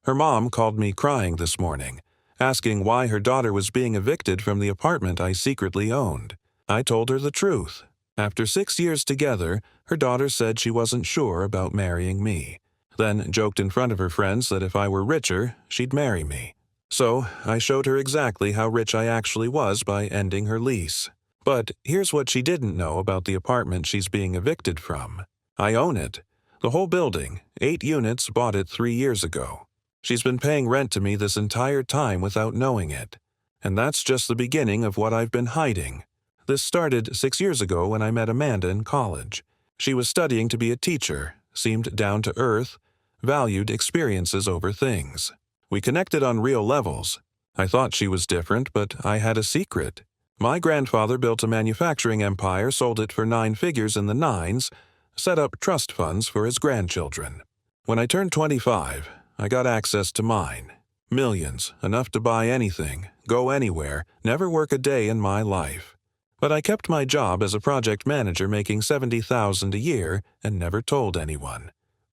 Her mom called me crying this morning, asking why her daughter was being evicted from the apartment I secretly owned. I told her the truth. After 6 years together, her daughter said she wasn't sure about marrying me, then joked in front of her friends that if I were richer, she'd marry me. So I showed her exactly how rich I actually was by ending her lease. But here's what she didn't know about the apartment she's being evicted from. I own it. The whole building, 8 units, bought it 3 years ago. She's been paying rent to me this entire time without knowing it. And that's just the beginning of what I've been hiding. This started 6 years ago when I met Amanda in college. She was studying to be a teacher, seemed down to earth, valued experiences over things. We connected on real levels. I thought she was different, but I had a secret. My grandfather built a manufacturing empire, sold it for 9 figures in the 9s, set up trust funds for his grandchildren. When I turned 25, I got access to mine. Millions, enough to buy anything, go anywhere, never work a day in my life. But I kept my job as a project manager making $70,000 a year and never told anyone.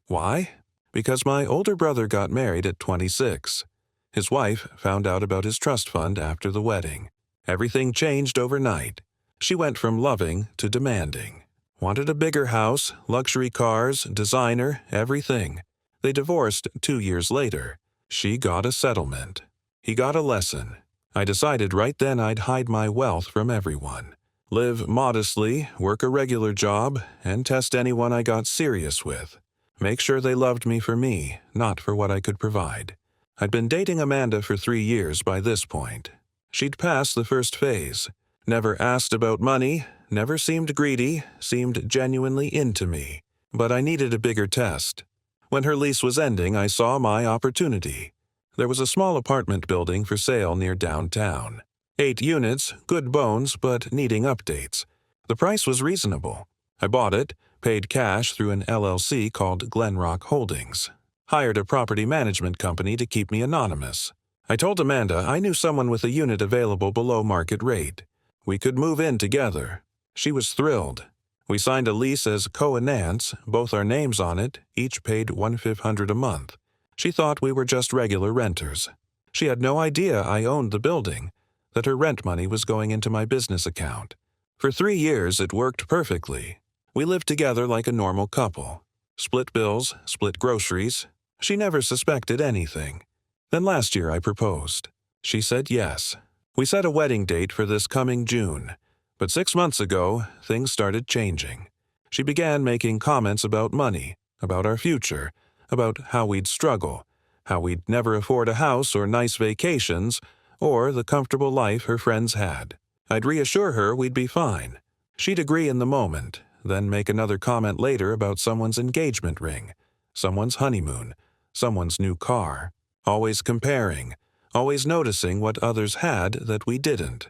Why? Because my older brother got married at 26. His wife found out about his trust fund after the wedding. Everything changed overnight. She went from loving to demanding. Wanted a bigger house, luxury cars, designer, everything. They divorced 2 years later. She got a settlement. He got a lesson. I decided right then I'd hide my wealth from everyone. Live modestly, work a regular job, and test anyone I got serious with. Make sure they loved me for me, not for what I could provide. I'd been dating Amanda for 3 years by this point. She'd passed the first phase. Never asked about money, never seemed greedy, seemed genuinely into me. But I needed a bigger test. When her lease was ending, I saw my opportunity. There was a small apartment building for sale near downtown. 8 units, good bones, but needing updates. The price was reasonable. I bought it, paid cash through an LLC called Glenrock Holdings. Hired a property management company to keep me anonymous. I told Amanda I knew someone with a unit available below market rate. We could move in together. She was thrilled. We signed a lease as co-enants, both our names on it, each paid $1,500 a month. She thought we were just regular renters. She had no idea I owned the building, that her rent money was going into my business account. For 3 years it worked perfectly. We lived together like a normal couple. Split bills, split groceries. She never suspected anything. Then last year I proposed. She said yes. We set a wedding date for this coming June. But 6 months ago, things started changing. She began making comments about money, about our future, about how we'd struggle, how we'd never afford a house or nice vacations, or the comfortable life her friends had. I'd reassure her we'd be fine. She'd agree in the moment, then make another comment later about someone's engagement ring, someone's honeymoon, someone's new car. Always comparing, always noticing what others had that we didn't.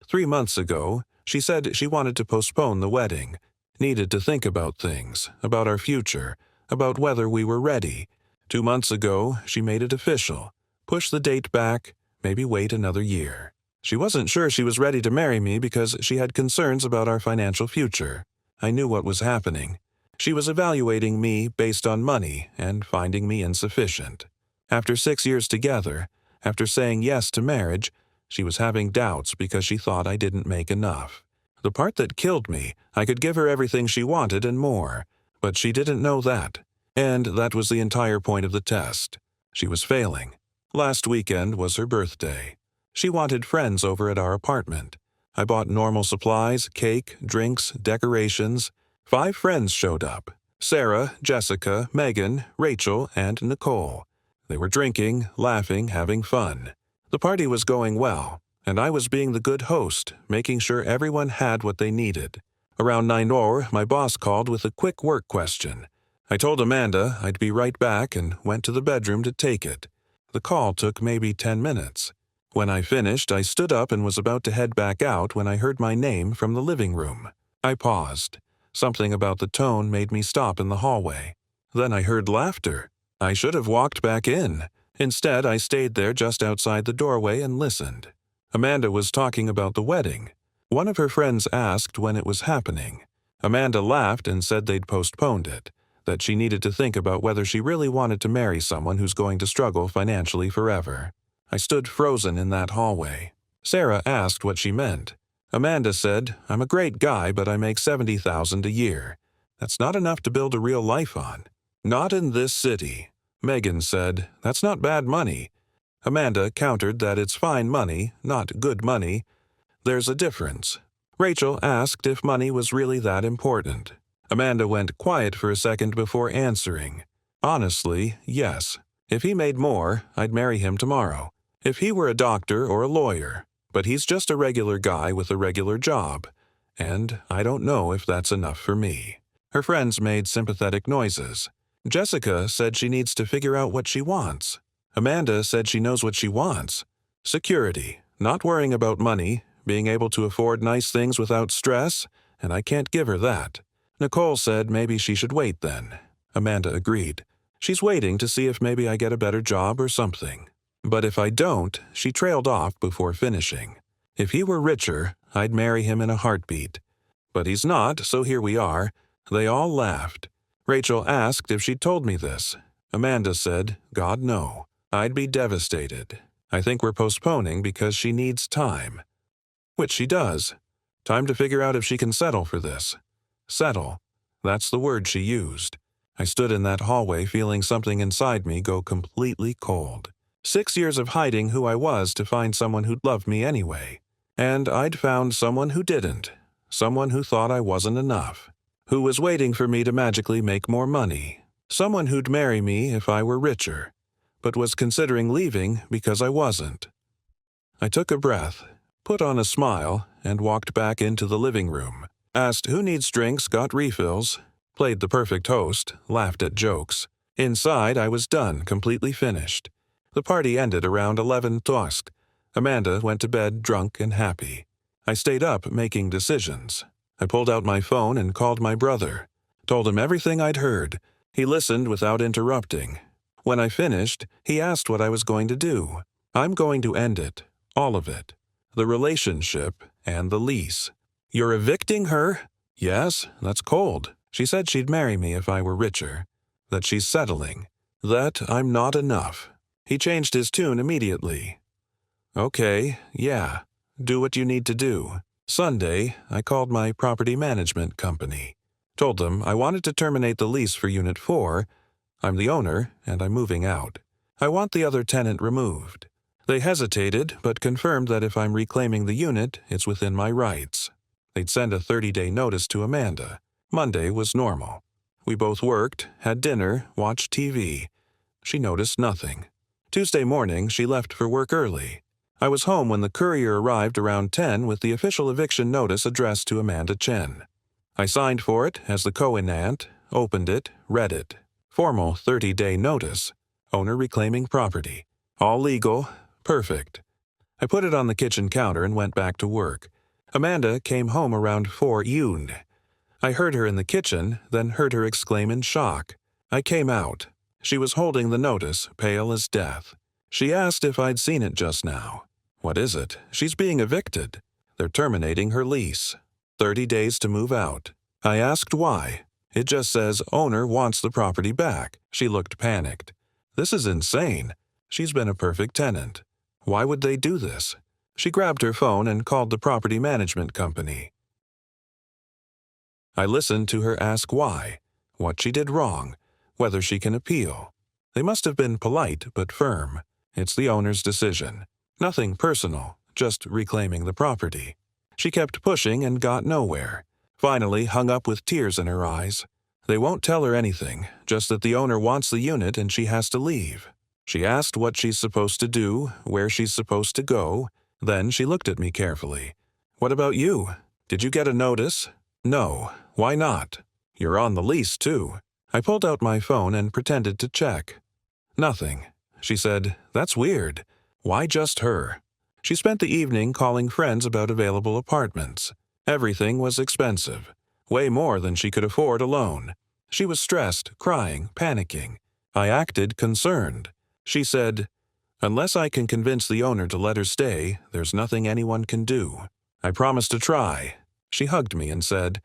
3 months ago, she said she wanted to postpone the wedding, needed to think about things, about our future, about whether we were ready. 2 months ago, she made it official, pushed the date back, maybe wait another year. She wasn't sure she was ready to marry me because she had concerns about our financial future. I knew what was happening. She was evaluating me based on money and finding me insufficient. After 6 years together, after saying yes to marriage, she was having doubts because she thought I didn't make enough. The part that killed me, I could give her everything she wanted and more, but she didn't know that. And that was the entire point of the test. She was failing. Last weekend was her birthday. She wanted friends over at our apartment. I bought normal supplies, cake, drinks, decorations. 5 friends showed up. Sarah, Jessica, Megan, Rachel, and Nicole. They were drinking, laughing, having fun. The party was going well, and I was being the good host, making sure everyone had what they needed. Around 9 my boss called with a quick work question. I told Amanda I'd be right back and went to the bedroom to take it. The call took maybe 10 minutes. When I finished, I stood up and was about to head back out when I heard my name from the living room. I paused. Something about the tone made me stop in the hallway. Then I heard laughter. I should have walked back in. Instead, I stayed there just outside the doorway and listened. Amanda was talking about the wedding. One of her friends asked when it was happening. Amanda laughed and said they'd postponed it. that she needed to think about whether she really wanted to marry someone who's going to struggle financially forever. I stood frozen in that hallway. Sarah asked what she meant. Amanda said, "I'm a great guy, but I make $70,000 a year. That's not enough to build a real life on." "Not in this city." Megan said, "That's not bad money." Amanda countered that it's fine money, not good money. There's a difference. Rachel asked if money was really that important. Amanda went quiet for a second before answering. "Honestly, yes. If he made more, I'd marry him tomorrow. If he were a doctor or a lawyer. But he's just a regular guy with a regular job. And I don't know if that's enough for me." Her friends made sympathetic noises. Jessica said she needs to figure out what she wants. Amanda said she knows what she wants. Security, not worrying about money, being able to afford nice things without stress, and I can't give her that. Nicole said maybe she should wait then. Amanda agreed. She's waiting to see if maybe I get a better job or something. But if I don't, she trailed off before finishing. If he were richer, I'd marry him in a heartbeat. But he's not, so here we are. They all laughed. Rachel asked if she'd told me this. Amanda said, "God, no. I'd be devastated. I think we're postponing because she needs time." Which she does. Time to figure out if she can settle for this. Settle. That's the word she used. I stood in that hallway feeling something inside me go completely cold. 6 years of hiding who I was to find someone who'd love me anyway. And I'd found someone who didn't. Someone who thought I wasn't enough. Who was waiting for me to magically make more money. Someone who'd marry me if I were richer. But was considering leaving because I wasn't. I took a breath, put on a smile, and walked back into the living room. Asked who needs drinks, got refills, played the perfect host, laughed at jokes. Inside, I was done, completely finished. The party ended around 11 dusk. Amanda went to bed drunk and happy. I stayed up making decisions. I pulled out my phone and called my brother. Told him everything I'd heard. He listened without interrupting. When I finished, he asked what I was going to do. I'm going to end it. All of it. The relationship and the lease. "You're evicting her?" "Yes, that's cold. She said she'd marry me if I were richer. That she's settling. That I'm not enough." He changed his tune immediately. "Okay, yeah. Do what you need to do." Sunday, I called my property management company. Told them I wanted to terminate the lease for Unit 4. I'm the owner, and I'm moving out. I want the other tenant removed. They hesitated, but confirmed that if I'm reclaiming the unit, it's within my rights. They'd send a 30-day notice to Amanda. Monday was normal. We both worked, had dinner, watched TV. She noticed nothing. Tuesday morning, she left for work early. I was home when the courier arrived around 10 with the official eviction notice addressed to Amanda Chen. I signed for it as the co-inant, opened it, read it. Formal 30-day notice. Owner reclaiming property. All legal. Perfect. I put it on the kitchen counter and went back to work. Amanda came home around 4 Yoon. I heard her in the kitchen, then heard her exclaim in shock. I came out. She was holding the notice, pale as death. She asked if I'd seen it just now. What is it? She's being evicted. They're terminating her lease. 30 days to move out. I asked why. It just says owner wants the property back. She looked panicked. This is insane. She's been a perfect tenant. Why would they do this? She grabbed her phone and called the property management company. I listened to her ask why, what she did wrong, whether she can appeal. They must have been polite but firm. It's the owner's decision. Nothing personal, just reclaiming the property. She kept pushing and got nowhere. Finally hung up with tears in her eyes. They won't tell her anything, just that the owner wants the unit and she has to leave. She asked what she's supposed to do, where she's supposed to go. Then she looked at me carefully. "What about you? Did you get a notice?" "No. Why not?" "You're on the lease, too." I pulled out my phone and pretended to check. Nothing. She said, "That's weird. Why just her?" She spent the evening calling friends about available apartments. Everything was expensive. Way more than she could afford alone. She was stressed, crying, panicking. I acted concerned. She said, "Unless I can convince the owner to let her stay, there's nothing anyone can do." I promised to try. She hugged me and said,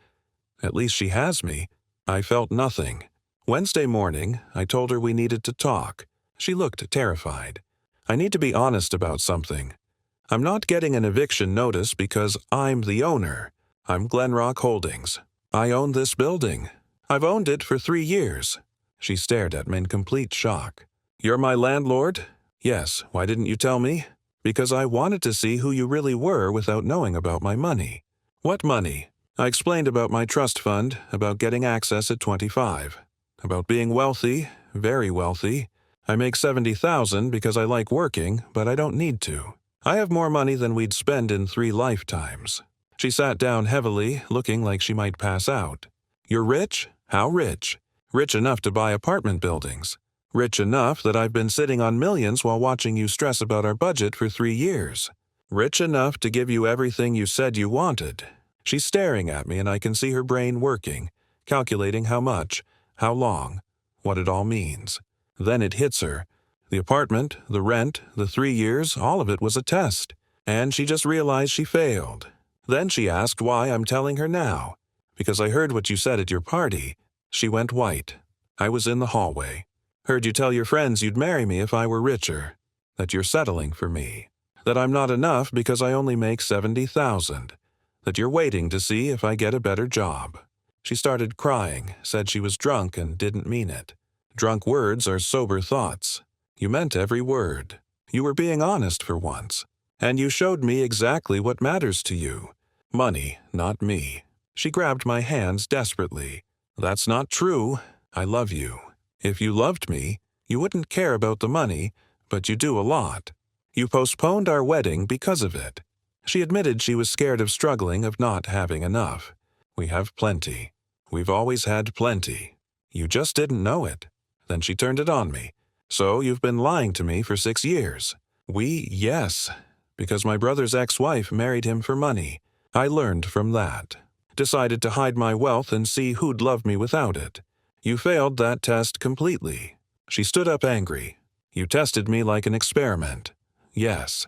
"At least she has me." I felt nothing. Wednesday morning, I told her we needed to talk. She looked terrified. I need to be honest about something. I'm not getting an eviction notice because I'm the owner. I'm Glenrock Holdings. I own this building. I've owned it for 3 years. She stared at me in complete shock. You're my landlord? Yes. Why didn't you tell me? Because I wanted to see who you really were without knowing about my money. What money? I explained about my trust fund, about getting access at 25, about being wealthy, very wealthy. I make $70,000 because I like working, but I don't need to. I have more money than we'd spend in 3 lifetimes. She sat down heavily, looking like she might pass out. You're rich? How rich? Rich enough to buy apartment buildings. Rich enough that I've been sitting on millions while watching you stress about our budget for 3 years. Rich enough to give you everything you said you wanted. She's staring at me and I can see her brain working, calculating how much, how long, what it all means. Then it hits her. The apartment, the rent, the 3 years, all of it was a test. And she just realized she failed. Then she asked why I'm telling her now. Because I heard what you said at your party. She went white. I was in the hallway. Heard you tell your friends you'd marry me if I were richer. That you're settling for me. That I'm not enough because I only make $70,000. That you're waiting to see if I get a better job. She started crying, said she was drunk and didn't mean it. Drunk words are sober thoughts. You meant every word. You were being honest for once. And you showed me exactly what matters to you. Money, not me. She grabbed my hands desperately. That's not true. I love you. If you loved me, you wouldn't care about the money, but you do a lot. You postponed our wedding because of it. She admitted she was scared of struggling, of not having enough. We have plenty. We've always had plenty. You just didn't know it. Then she turned it on me. So you've been lying to me for 6 years. Yes, because my brother's ex-wife married him for money. I learned from that. Decided to hide my wealth and see who'd love me without it. You failed that test completely. She stood up angry. You tested me like an experiment. Yes.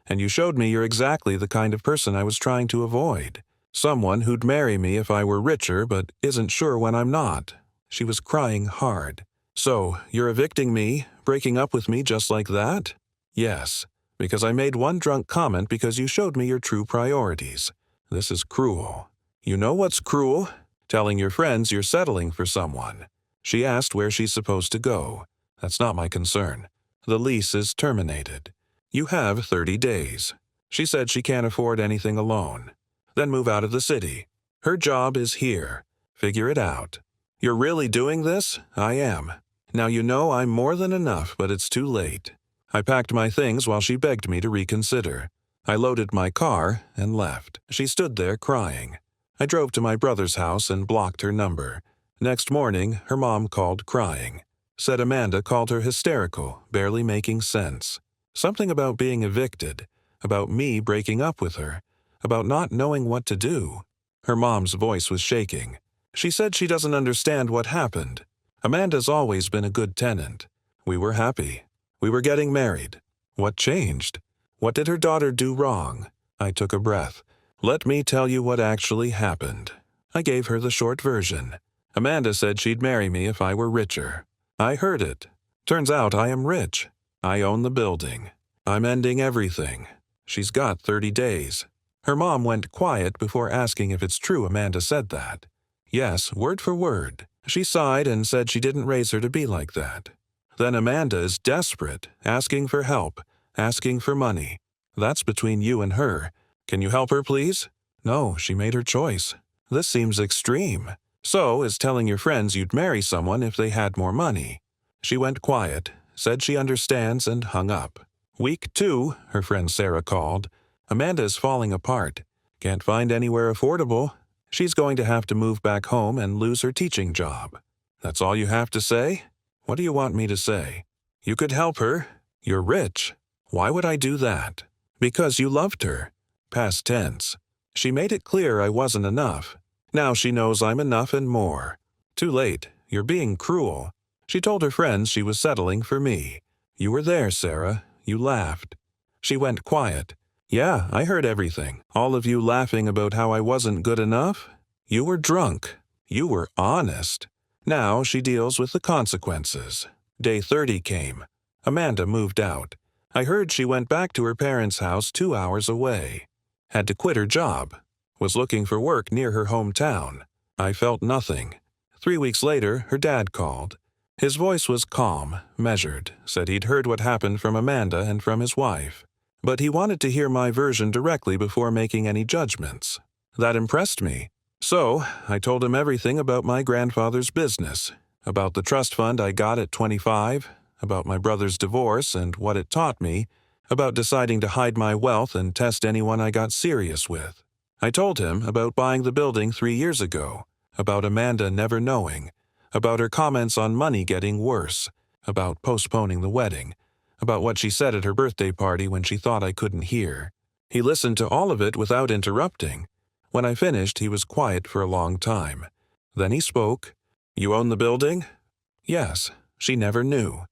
And you showed me you're exactly the kind of person I was trying to avoid. Someone who'd marry me if I were richer but isn't sure when I'm not. She was crying hard. So, you're evicting me, breaking up with me just like that? Yes, because I made one drunk comment because you showed me your true priorities. This is cruel. You know what's cruel? Telling your friends you're settling for someone. She asked where she's supposed to go. That's not my concern. The lease is terminated. You have 30 days. She said she can't afford anything alone. Then move out of the city. Her job is here. Figure it out. You're really doing this? I am. Now you know I'm more than enough, but it's too late. I packed my things while she begged me to reconsider. I loaded my car and left. She stood there crying. I drove to my brother's house and blocked her number. Next morning, her mom called crying. Said Amanda called her hysterical, barely making sense. Something about being evicted, about me breaking up with her, about not knowing what to do. Her mom's voice was shaking. She said she doesn't understand what happened. Amanda's always been a good tenant. We were happy. We were getting married. What changed? What did her daughter do wrong? I took a breath. Let me tell you what actually happened. I gave her the short version. Amanda said she'd marry me if I were richer. I heard it. Turns out I am rich. I own the building. I'm ending everything. She's got 30 days. Her mom went quiet before asking if it's true Amanda said that. Yes, word for word. She sighed and said she didn't raise her to be like that. Then Amanda is desperate, asking for help, asking for money. That's between you and her. Can you help her, please? No, she made her choice. This seems extreme. So is telling your friends you'd marry someone if they had more money. She went quiet, said she understands, and hung up. Week 2, her friend Sarah called. Amanda is falling apart. Can't find anywhere affordable. She's going to have to move back home and lose her teaching job. That's all you have to say? What do you want me to say? You could help her. You're rich. Why would I do that? Because you loved her. Past tense. She made it clear I wasn't enough. Now she knows I'm enough and more. Too late. You're being cruel. She told her friends she was settling for me. You were there, Sarah. You laughed. She went quiet. Yeah, I heard everything. All of you laughing about how I wasn't good enough. You were drunk. You were honest. Now she deals with the consequences. Day 30 came. Amanda moved out. I heard she went back to her parents' house 2 hours away. Had to quit her job. Was looking for work near her hometown. I felt nothing. 3 weeks later, her dad called. His voice was calm, measured, said he'd heard what happened from Amanda and from his wife. But he wanted to hear my version directly before making any judgments. That impressed me. So, I told him everything about my grandfather's business, about the trust fund I got at 25, about my brother's divorce and what it taught me, about deciding to hide my wealth and test anyone I got serious with. I told him about buying the building 3 years ago, about Amanda never knowing, about her comments on money getting worse, about postponing the wedding, about what she said at her birthday party when she thought I couldn't hear. He listened to all of it without interrupting. When I finished, he was quiet for a long time. Then he spoke. "You own the building?" "Yes." She never knew.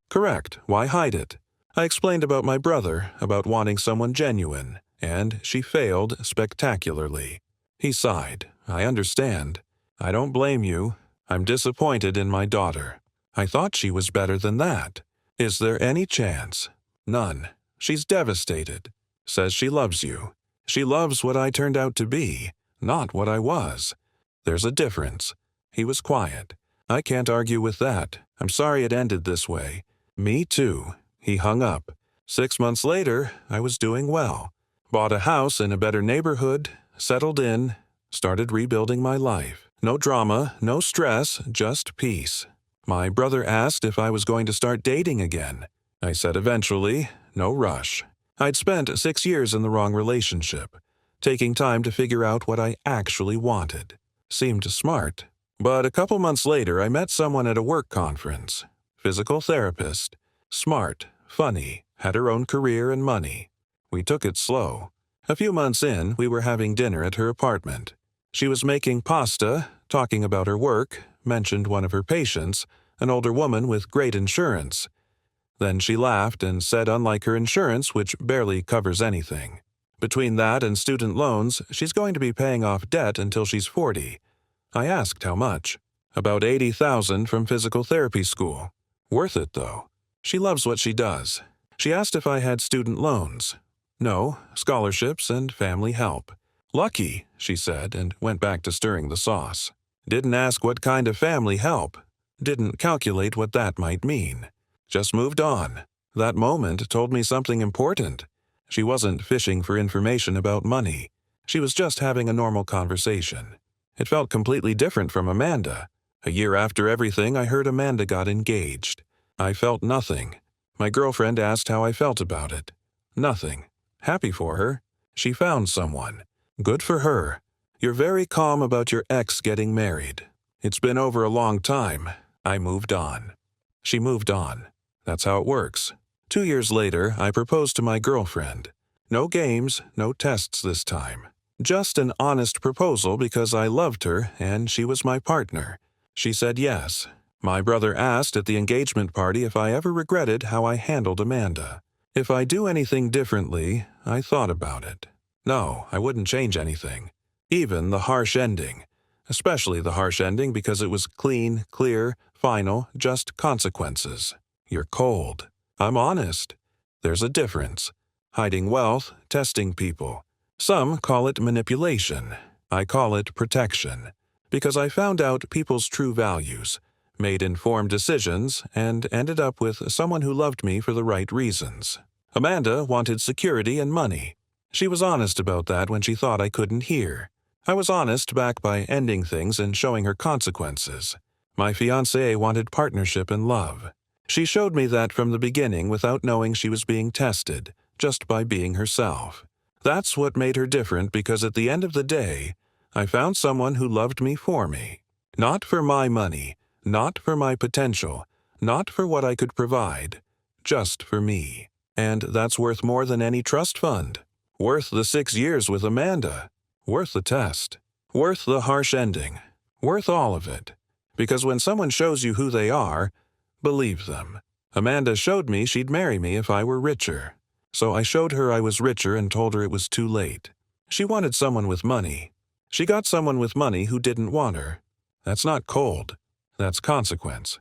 "Correct. Why hide it?" I explained about my brother, about wanting someone genuine, and she failed spectacularly. He sighed. "I understand. I don't blame you. I'm disappointed in my daughter. I thought she was better than that. Is there any chance?" "None. She's devastated. Says she loves you. She loves what I turned out to be, not what I was. There's a difference." He was quiet. "I can't argue with that. I'm sorry it ended this way." "Me too." He hung up. 6 months later, I was doing well. Bought a house in a better neighborhood, settled in, started rebuilding my life. No drama, no stress, just peace. My brother asked if I was going to start dating again. I said eventually, no rush. I'd spent 6 years in the wrong relationship, taking time to figure out what I actually wanted. Seemed smart. But a couple months later, I met someone at a work conference. Physical therapist. Smart, funny, had her own career and money. We took it slow. A few months in, we were having dinner at her apartment. She was making pasta, talking about her work, mentioned one of her patients, an older woman with great insurance. Then she laughed and said unlike her insurance, which barely covers anything. Between that and student loans, she's going to be paying off debt until she's 40. I asked how much. About $80,000 from physical therapy school. Worth it, though. She loves what she does. She asked if I had student loans. No, scholarships and family help. Lucky, she said, and went back to stirring the sauce. Didn't ask what kind of family help. Didn't calculate what that might mean. Just moved on. That moment told me something important. She wasn't fishing for information about money. She was just having a normal conversation. It felt completely different from Amanda. A year after everything, I heard Amanda got engaged. I felt nothing. My girlfriend asked how I felt about it. Nothing. Happy for her. She found someone. Good for her. You're very calm about your ex getting married. It's been over a long time. I moved on. She moved on. That's how it works. 2 years later, I proposed to my girlfriend. No games, no tests this time. Just an honest proposal because I loved her and she was my partner. She said yes. My brother asked at the engagement party if I ever regretted how I handled Amanda. If I do anything differently, I thought about it. No, I wouldn't change anything. Even the harsh ending. Especially the harsh ending because it was clean, clear, final, just consequences. You're cold. I'm honest. There's a difference. Hiding wealth, testing people. Some call it manipulation. I call it protection. Because I found out people's true values, made informed decisions, and ended up with someone who loved me for the right reasons. Amanda wanted security and money. She was honest about that when she thought I couldn't hear. I was honest back by ending things and showing her consequences. My fiancée wanted partnership and love. She showed me that from the beginning without knowing she was being tested, just by being herself. That's what made her different because at the end of the day, I found someone who loved me for me. Not for my money, not for my potential, not for what I could provide, just for me. And that's worth more than any trust fund. Worth the 6 years with Amanda. Worth the test. Worth the harsh ending. Worth all of it. Because when someone shows you who they are, believe them. Amanda showed me she'd marry me if I were richer. So I showed her I was richer and told her it was too late. She wanted someone with money. She got someone with money who didn't want her. That's not cold. That's consequence.